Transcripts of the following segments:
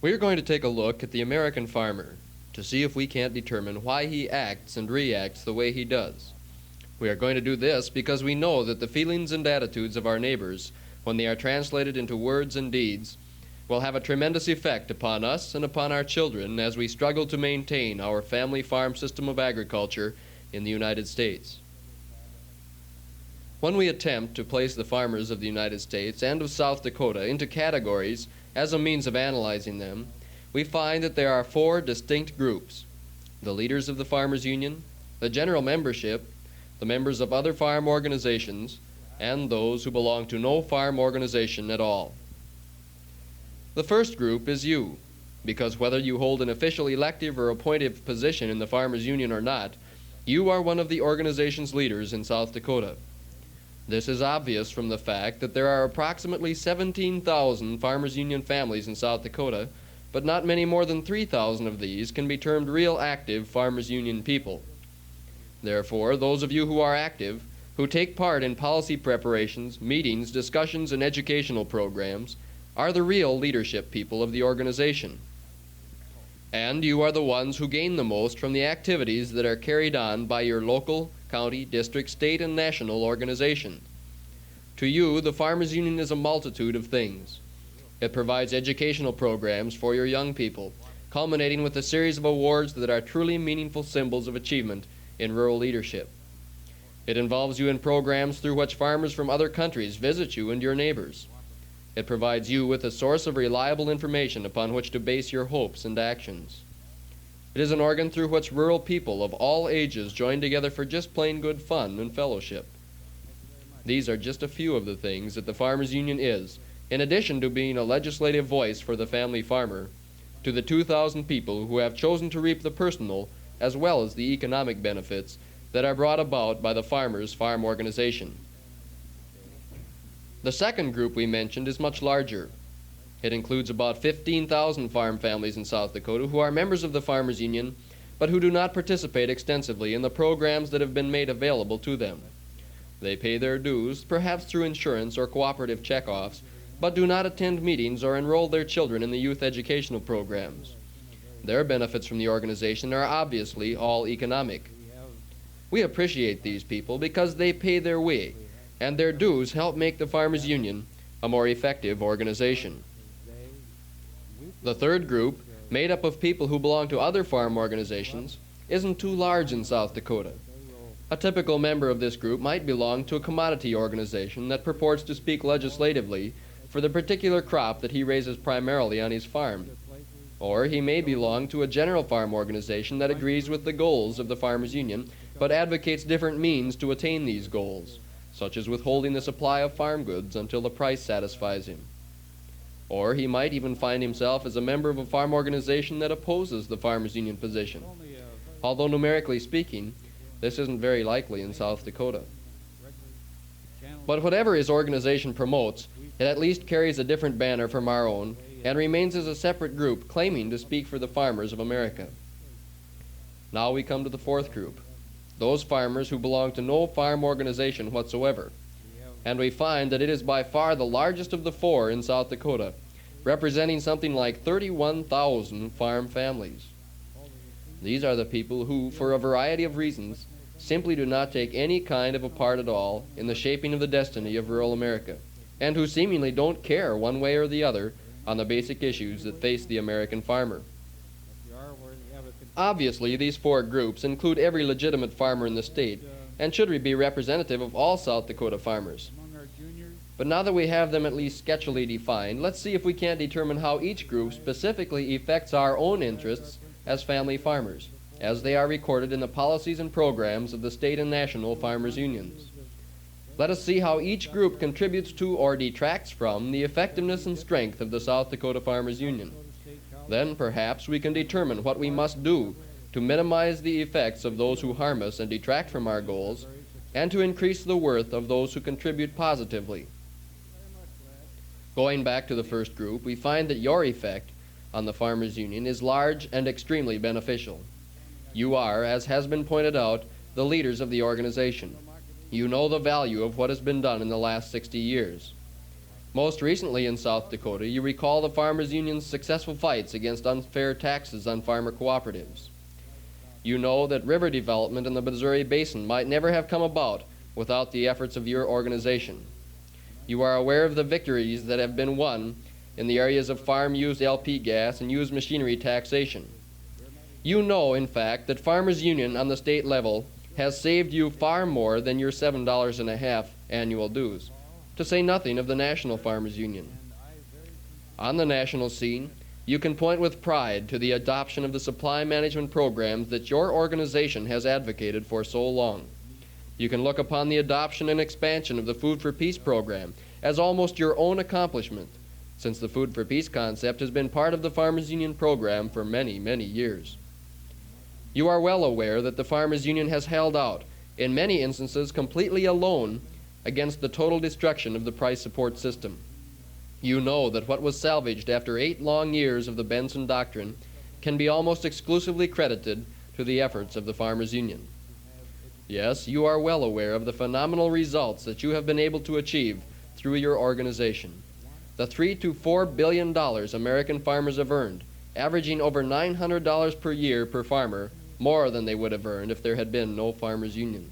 We are going to take a look at the American farmer to see if we can't determine why he acts and reacts the way he does. We are going to do this because we know that the feelings and attitudes of our neighbors, when they are translated into words and deeds, will have a tremendous effect upon us and upon our children as we struggle to maintain our family farm system of agriculture in the United States. When we attempt to place the farmers of the United States and of South Dakota into categories as a means of analyzing them, we find that there are four distinct groups: the leaders of the Farmers Union, the general membership, the members of other farm organizations, and those who belong to no farm organization at all. The first group is you, because whether you hold an official elective or appointive position in the Farmers Union or not, you are one of the organization's leaders in South Dakota. This is obvious from the fact that there are approximately 17,000 Farmers Union families in South Dakota, but not many more than 3,000 of these can be termed real active Farmers Union people. Therefore, those of you who are active, who take part in policy preparations, meetings, discussions, and educational programs, are the real leadership people of the organization. And you are the ones who gain the most from the activities that are carried on by your local, county, district, state, and national organization. To you, the Farmers Union is a multitude of things. It provides educational programs for your young people, culminating with a series of awards that are truly meaningful symbols of achievement in rural leadership. It involves you in programs through which farmers from other countries visit you and your neighbors. It provides you with a source of reliable information upon which to base your hopes and actions. It is an organ through which rural people of all ages join together for just plain good fun and fellowship. These are just a few of the things that the Farmers Union is, in addition to being a legislative voice for the family farmer, to the 2,000 people who have chosen to reap the personal as well as the economic benefits that are brought about by the Farmers Farm Organization. The second group we mentioned is much larger. It includes about 15,000 farm families in South Dakota who are members of the Farmers Union, but who do not participate extensively in the programs that have been made available to them. They pay their dues, perhaps through insurance or cooperative checkoffs, but do not attend meetings or enroll their children in the youth educational programs. Their benefits from the organization are obviously all economic. We appreciate these people because they pay their way, and their dues help make the Farmers Union a more effective organization. The third group, made up of people who belong to other farm organizations, isn't too large in South Dakota. A typical member of this group might belong to a commodity organization that purports to speak legislatively for the particular crop that he raises primarily on his farm. Or he may belong to a general farm organization that agrees with the goals of the Farmers Union, but advocates different means to attain these goals, such as withholding the supply of farm goods until the price satisfies him. Or he might even find himself as a member of a farm organization that opposes the Farmers Union position. Although numerically speaking, this isn't very likely in South Dakota. But whatever his organization promotes, it at least carries a different banner from our own and remains as a separate group claiming to speak for the farmers of America. Now we come to the fourth group, those farmers who belong to no farm organization whatsoever. And we find that it is by far the largest of the four in South Dakota, representing something like 31,000 farm families. These are the people who, for a variety of reasons, simply do not take any kind of a part at all in the shaping of the destiny of rural America, and who seemingly don't care one way or the other on the basic issues that face the American farmer. Obviously, these four groups include every legitimate farmer in the state and should be representative of all South Dakota farmers. But now that we have them at least sketchily defined, let's see if we can't determine how each group specifically affects our own interests as family farmers, as they are recorded in the policies and programs of the state and national farmers' unions. Let us see how each group contributes to or detracts from the effectiveness and strength of the South Dakota Farmers Union. Then perhaps we can determine what we must do to minimize the effects of those who harm us and detract from our goals, and to increase the worth of those who contribute positively. Going back to the first group, we find that your effect on the Farmers Union is large and extremely beneficial. You are, as has been pointed out, the leaders of the organization. You know the value of what has been done in the last 60 years. Most recently in South Dakota, you recall the Farmers Union's successful fights against unfair taxes on farmer cooperatives. You know that river development in the Missouri Basin might never have come about without the efforts of your organization. You are aware of the victories that have been won in the areas of farm-used LP gas and used machinery taxation. You know, in fact, that Farmers Union on the state level has saved you far more than your $7.50 annual dues, to say nothing of the National Farmers Union. On the national scene, you can point with pride to the adoption of the supply management programs that your organization has advocated for so long. You can look upon the adoption and expansion of the Food for Peace program as almost your own accomplishment, since the Food for Peace concept has been part of the Farmers Union program for many, many years. You are well aware that the Farmers Union has held out, in many instances completely alone, against the total destruction of the price support system. You know that what was salvaged after 8 long years of the Benson Doctrine can be almost exclusively credited to the efforts of the Farmers Union. Yes, you are well aware of the phenomenal results that you have been able to achieve through your organization. The $3 to $4 billion American farmers have earned, averaging over $900 per year per farmer, more than they would have earned if there had been no Farmers Union.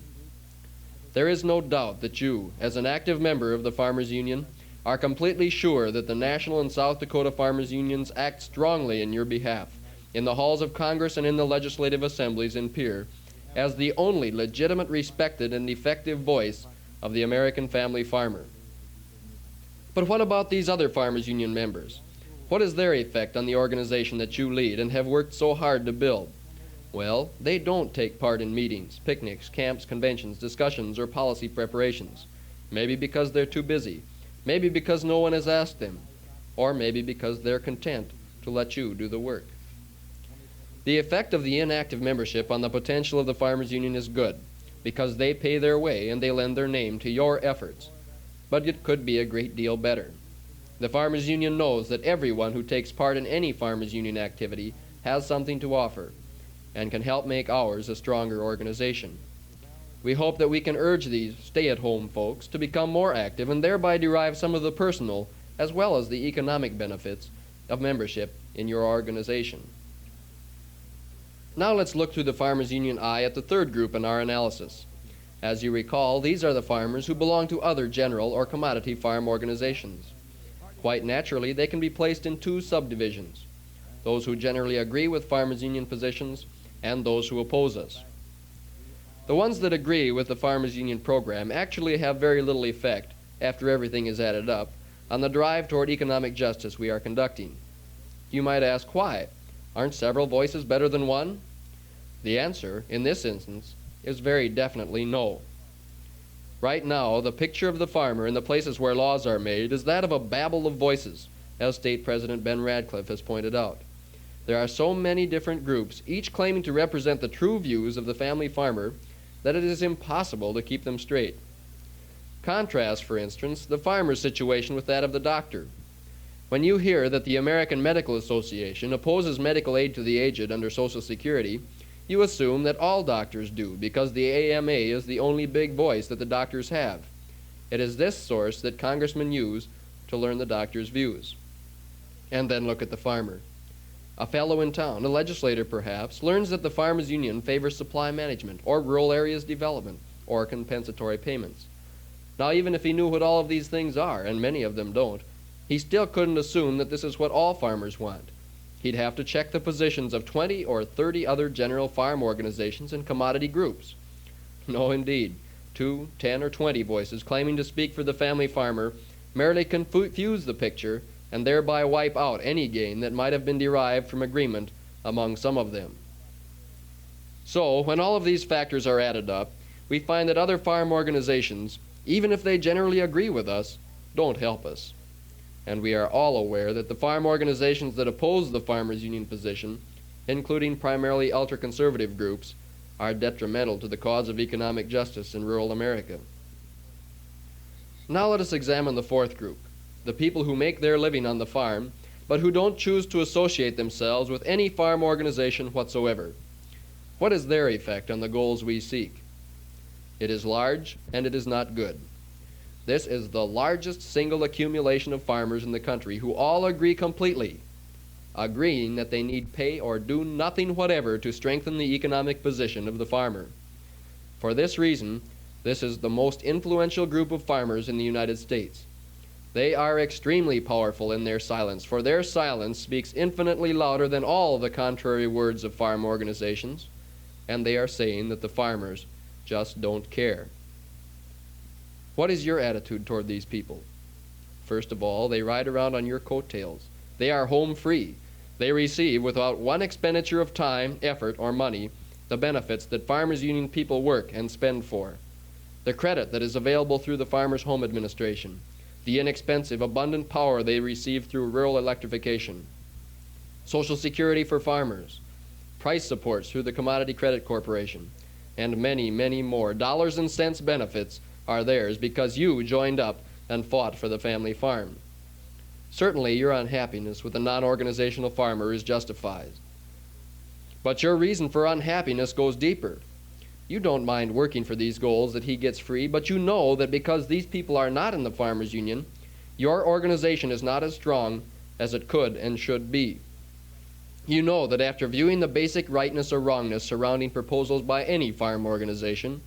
There is no doubt that you, as an active member of the Farmers Union, are completely sure that the National and South Dakota Farmers Unions act strongly in your behalf, in the halls of Congress and in the legislative assemblies in Pierre, as the only legitimate, respected, and effective voice of the American family farmer. But what about these other Farmers Union members? What is their effect on the organization that you lead and have worked so hard to build? Well, they don't take part in meetings, picnics, camps, conventions, discussions, or policy preparations. Maybe because they're too busy, maybe because no one has asked them, or maybe because they're content to let you do the work. The effect of the inactive membership on the potential of the Farmers Union is good, because they pay their way and they lend their name to your efforts. But it could be a great deal better. The Farmers Union knows that everyone who takes part in any Farmers Union activity has something to offer and can help make ours a stronger organization. We hope that we can urge these stay-at-home folks to become more active and thereby derive some of the personal as well as the economic benefits of membership in your organization. Now let's look through the Farmers Union eye at the third group in our analysis. As you recall, these are the farmers who belong to other general or commodity farm organizations. Quite naturally, they can be placed in 2 subdivisions: those who generally agree with Farmers Union positions and those who oppose us. The ones that agree with the Farmers Union program actually have very little effect, after everything is added up, on the drive toward economic justice we are conducting. You might ask why. Aren't several voices better than one? The answer, in this instance, is very definitely no. Right now, the picture of the farmer in the places where laws are made is that of a babel of voices, as State President Ben Radcliffe has pointed out. There are so many different groups, each claiming to represent the true views of the family farmer, that it is impossible to keep them straight. Contrast, for instance, the farmer's situation with that of the doctor. When you hear that the American Medical Association opposes medical aid to the aged under Social Security, you assume that all doctors do, because the AMA is the only big voice that the doctors have. It is this source that congressmen use to learn the doctor's views. And then look at the farmer. A fellow in town, a legislator perhaps, learns that the Farmers Union favors supply management, or rural areas development, or compensatory payments. Now, even if he knew what all of these things are, and many of them don't, he still couldn't assume that this is what all farmers want. He'd have to check the positions of 20 or 30 other general farm organizations and commodity groups. No, indeed. 2, 10, or 20 voices claiming to speak for the family farmer merely confuse the picture and thereby wipe out any gain that might have been derived from agreement among some of them. So, when all of these factors are added up, we find that other farm organizations, even if they generally agree with us, don't help us. And we are all aware that the farm organizations that oppose the Farmers Union position, including primarily ultra-conservative groups, are detrimental to the cause of economic justice in rural America. Now let us examine the fourth group, the people who make their living on the farm, but who don't choose to associate themselves with any farm organization whatsoever. What is their effect on the goals we seek? It is large, and it is not good. This is the largest single accumulation of farmers in the country who all agree completely, agreeing that they need pay or do nothing whatever to strengthen the economic position of the farmer. For this reason, this is the most influential group of farmers in the United States. They are extremely powerful in their silence, for their silence speaks infinitely louder than all the contrary words of farm organizations, and they are saying that the farmers just don't care. What is your attitude toward these people? First of all, they ride around on your coattails. They are home free. They receive, without one expenditure of time, effort, or money, the benefits that Farmers Union people work and spend for. The credit that is available through the Farmers Home Administration. The inexpensive, abundant power they receive through rural electrification. Social Security for farmers. Price supports through the Commodity Credit Corporation. And many, many more dollars and cents benefits are theirs because you joined up and fought for the family farm. Certainly your unhappiness with a non-organizational farmer is justified. But your reason for unhappiness goes deeper. You don't mind working for these goals that he gets free, but you know that because these people are not in the Farmers Union, your organization is not as strong as it could and should be. You know that after viewing the basic rightness or wrongness surrounding proposals by any farm organization,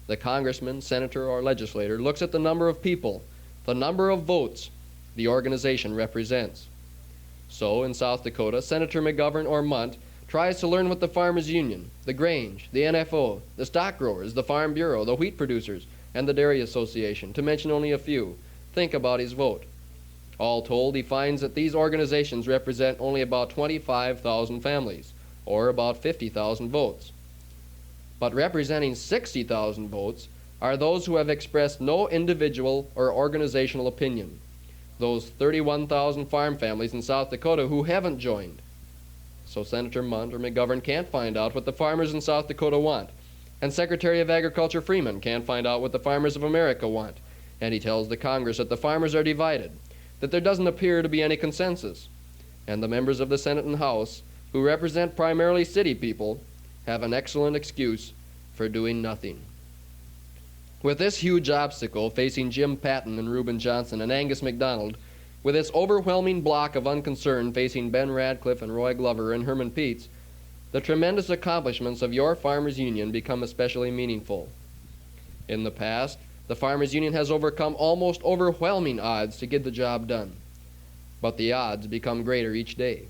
the congressman, senator, or legislator looks at the number of people, the number of votes the organization represents. So, in South Dakota, Senator McGovern or Munt tries to learn what the Farmers Union, the Grange, the NFO, the stock growers, the Farm Bureau, the wheat producers, and the Dairy Association, to mention only a few, think about his vote. All told, he finds that these organizations represent only about 25,000 families, or about 50,000 votes. But representing 60,000 votes are those who have expressed no individual or organizational opinion, those 31,000 farm families in South Dakota who haven't joined. So Senator Munt or McGovern can't find out what the farmers in South Dakota want, and Secretary of Agriculture Freeman can't find out what the farmers of America want, and he tells the Congress that the farmers are divided, that there doesn't appear to be any consensus, and the members of the Senate and House, who represent primarily city people, have an excellent excuse for doing nothing. With this huge obstacle facing Jim Patton and Reuben Johnson and Angus MacDonald, with this overwhelming block of unconcern facing Ben Radcliffe and Roy Glover and Herman Peets, the tremendous accomplishments of your Farmers Union become especially meaningful. In the past, the Farmers Union has overcome almost overwhelming odds to get the job done, but the odds become greater each day.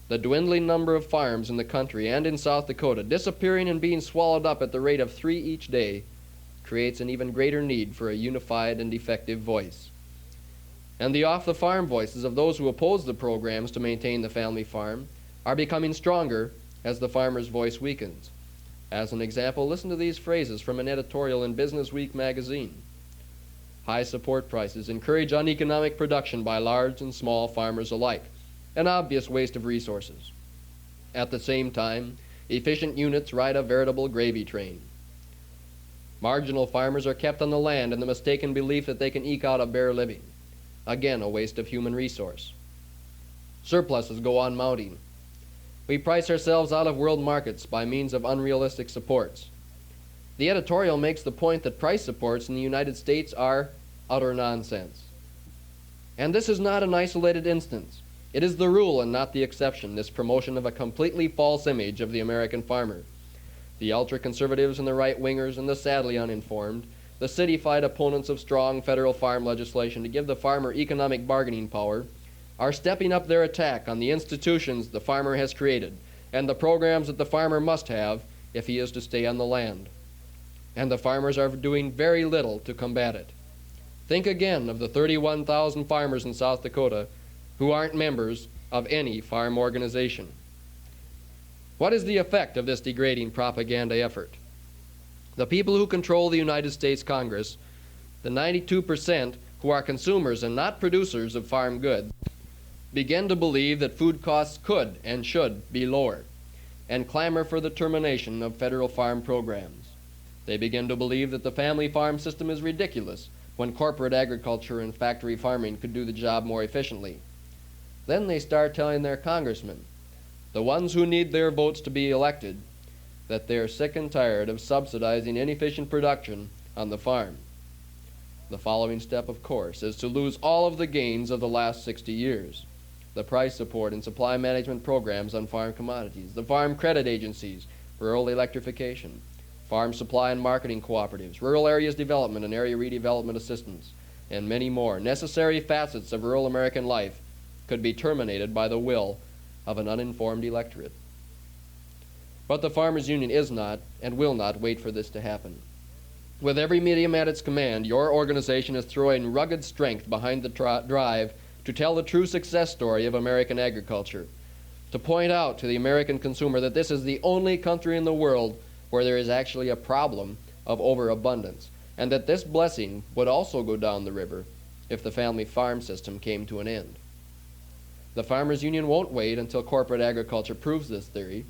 The dwindling number of farms in the country and in South Dakota disappearing and being swallowed up at the rate of 3 each day creates an even greater need for a unified and effective voice. And the off-the-farm voices of those who oppose the programs to maintain the family farm are becoming stronger as the farmer's voice weakens. As an example, listen to these phrases from an editorial in Business Week magazine. High support prices encourage uneconomic production by large and small farmers alike, an obvious waste of resources. At the same time, efficient units ride a veritable gravy train. Marginal farmers are kept on the land in the mistaken belief that they can eke out a bare living. Again, a waste of human resource. Surpluses go on mounting. We price ourselves out of world markets by means of unrealistic supports. The editorial makes the point that price supports in the United States are utter nonsense. And this is not an isolated instance. It is the rule and not the exception, this promotion of a completely false image of the American farmer. The ultra-conservatives and the right-wingers and the sadly uninformed, the city-fied opponents of strong federal farm legislation to give the farmer economic bargaining power, are stepping up their attack on the institutions the farmer has created and the programs that the farmer must have if he is to stay on the land. And the farmers are doing very little to combat it. Think again of the 31,000 farmers in South Dakota who aren't members of any farm organization. What is the effect of this degrading propaganda effort? The people who control the United States Congress, the 92% who are consumers and not producers of farm goods, begin to believe that food costs could and should be lower, and clamor for the termination of federal farm programs. They begin to believe that the family farm system is ridiculous when corporate agriculture and factory farming could do the job more efficiently. Then they start telling their congressmen, the ones who need their votes to be elected, that they're sick and tired of subsidizing inefficient production on the farm. The following step, of course, is to lose all of the gains of the last 60 years. The price support and supply management programs on farm commodities, the farm credit agencies, rural electrification, farm supply and marketing cooperatives, rural areas development and area redevelopment assistance, and many more necessary facets of rural American life could be terminated by the will of an uninformed electorate. But the Farmers Union is not and will not wait for this to happen. With every medium at its command, your organization is throwing rugged strength behind the drive to tell the true success story of American agriculture, to point out to the American consumer that this is the only country in the world where there is actually a problem of overabundance, and that this blessing would also go down the river if the family farm system came to an end. The Farmers Union won't wait until corporate agriculture proves this theory.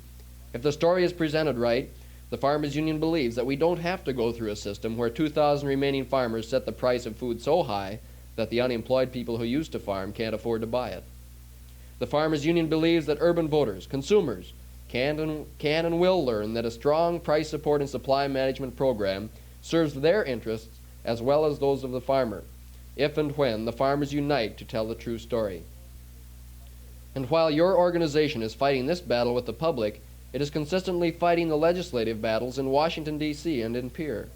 If the story is presented right, the Farmers Union believes that we don't have to go through a system where 2,000 remaining farmers set the price of food so high that the unemployed people who used to farm can't afford to buy it. The Farmers Union believes that urban voters, consumers, can and will learn that a strong price support and supply management program serves their interests as well as those of the farmer, if and when the farmers unite to tell the true story. And while your organization is fighting this battle with the public, it is consistently fighting the legislative battles in Washington, D.C. and in Pierre.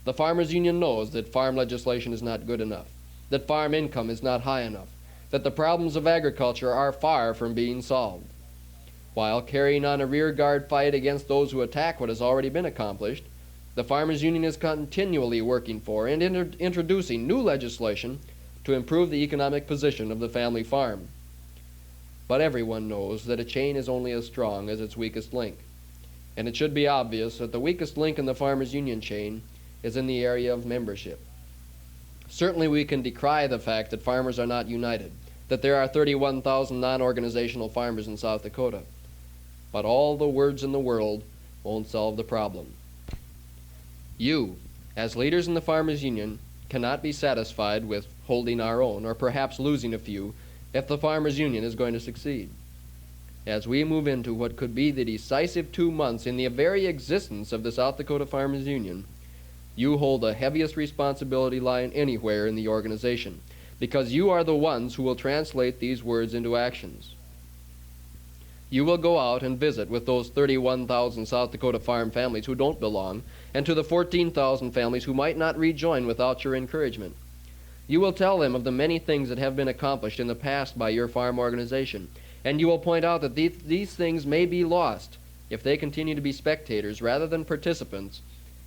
The Farmers Union knows that farm legislation is not good enough, that farm income is not high enough, that the problems of agriculture are far from being solved. While carrying on a rearguard fight against those who attack what has already been accomplished, the Farmers Union is continually working for and introducing new legislation to improve the economic position of the family farm. But everyone knows that a chain is only as strong as its weakest link. And it should be obvious that the weakest link in the Farmers Union chain is in the area of membership. Certainly we can decry the fact that farmers are not united, that there are 31,000 non-organizational farmers in South Dakota. But all the words in the world won't solve the problem. You, as leaders in the Farmers Union, cannot be satisfied with holding our own, or perhaps losing a few, if the Farmers Union is going to succeed. As we move into what could be the decisive 2 months in the very existence of the South Dakota Farmers Union, you hold the heaviest responsibility lying anywhere in the organization, because you are the ones who will translate these words into actions. You will go out and visit with those 31,000 South Dakota farm families who don't belong, and to the 14,000 families who might not rejoin without your encouragement. You will tell them of the many things that have been accomplished in the past by your farm organization, and you will point out that these things may be lost if they continue to be spectators rather than participants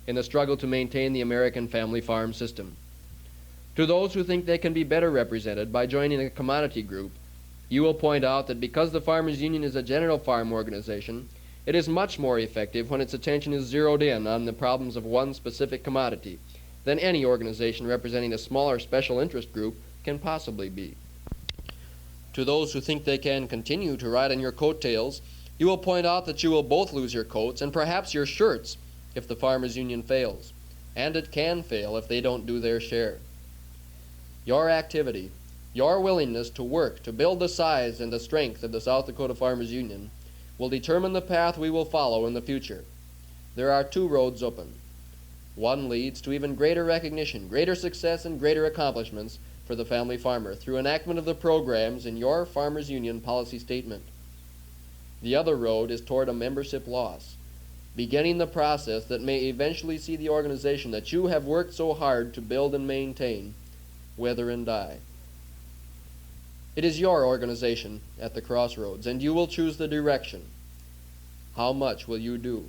in the struggle to maintain the American family farm system. To those who think they can be better represented by joining a commodity group, you will point out that because the Farmers Union is a general farm organization, it is much more effective when its attention is zeroed in on the problems of one specific commodity than any organization representing a smaller special interest group can possibly be. To those who think they can continue to ride on your coattails, you will point out that you will both lose your coats and perhaps your shirts if the Farmers Union fails, and it can fail if they don't do their share. Your activity, your willingness to work to build the size and the strength of the South Dakota Farmers Union will determine the path we will follow in the future. There are 2 roads open. One leads to even greater recognition, greater success, and greater accomplishments for the family farmer through enactment of the programs in your Farmers Union policy statement. The other road is toward a membership loss, beginning the process that may eventually see the organization that you have worked so hard to build and maintain wither and die. It is your organization at the crossroads, and you will choose the direction. How much will you do?